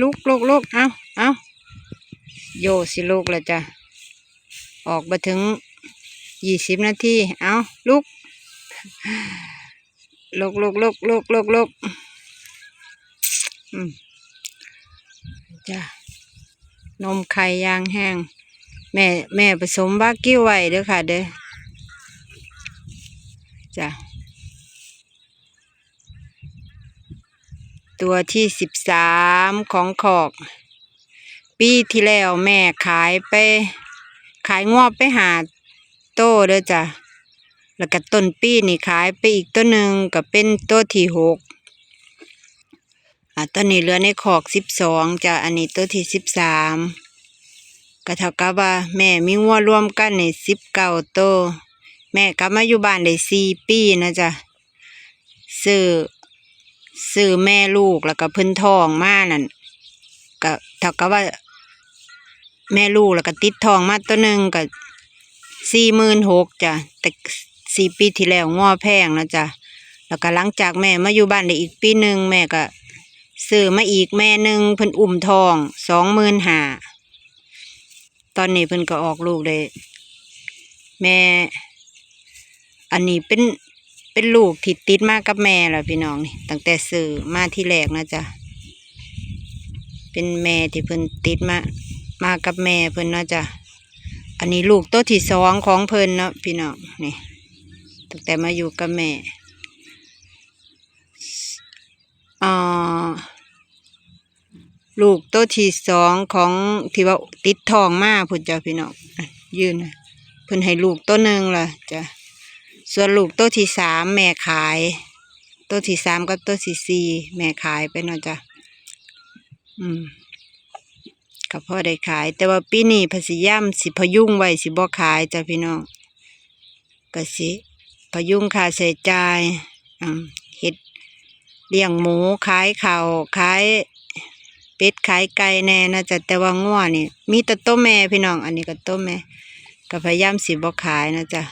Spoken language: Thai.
ลูกเอาโยสิลูกแล้วจ้ะออกมาถึง20 นาทีเอาลูกจ้ะนมไข่ยางแห้งแม่ผสมวากิ้วไว้เด้อค่ะเด้อจ้ะตัวที่13ของคอกปีที่แล้วแม่ขายงอบไปหาโตเด้อจ้ะแล้วก็ต้นปีนี่ขายไปอีกตัวหนึ่งก็เป็นตัวที่6ตอนนี้เหลือในคอก12จ้ะอันนี้ตัวที่13ก็เท่ากับว่าแม่มีงัวรวมกันใน19ตัวแม่กลับมาอยู่บ้านได้4 ปีนะจ้ะซื้อแม่ลูกแล้วก็เพิ่นท้องมานั่นก็เท่ากับว่าแม่ลูกแล้วก็ติดท้องมาตัวหนึ่งก็46,000จ้ะแต่4 ปีที่แล้วงัวแพงนะจ้ะแล้วก็หลังจากแม่มาอยู่บ้านได้อีกปีหนึ่งแม่ก็ซื้อมาอีกแม่หนึ่งเพิ่นอุ้มท้อง25,000ตอนนี้เพิ่นก็ออกลูกได้แม่อันนี้เป็นลูกที่ติดมากับแม่ล่ะพี่น้องนี่ตั้งแต่ซื้อมาที่แรกนะจ๊ะเป็นแม่ที่เพิ่นติดมากับแม่เพิ่นนะจ๊ะอันนี้ลูกตัวที่2ของเพิ่นเนาะพี่น้องนี่ตั้งแต่มาอยู่กับแม่ลูกตัวที่2ของที่ว่าติดท้องมาพุ่นจ้ะพี่น้องยืนเพิ่นให้ลูกตัวหนึ่งล่ะจ้ะส่วนลูกตัวที่3แม่ขายตัวที่3กับตัวที่4แม่ขายไปเนาะจ้ะก็พอได้ขายแต่ว่าปีนี้พยายามสิพยุงไว้สิบ่ขายจ้ะพี่น้องก็สิพยุงค่าใช้จ่ายเฮ็ดเลี้ยงหมูขายข้าวขายเป็ดขายไก่แน่นะจ๊ะแต่ว่างัวนี่มีแต่ตัวแม่พี่น้องอันนี้ก็ตัวแม่ก็พยายามสิบ่ขายนะจ๊ะ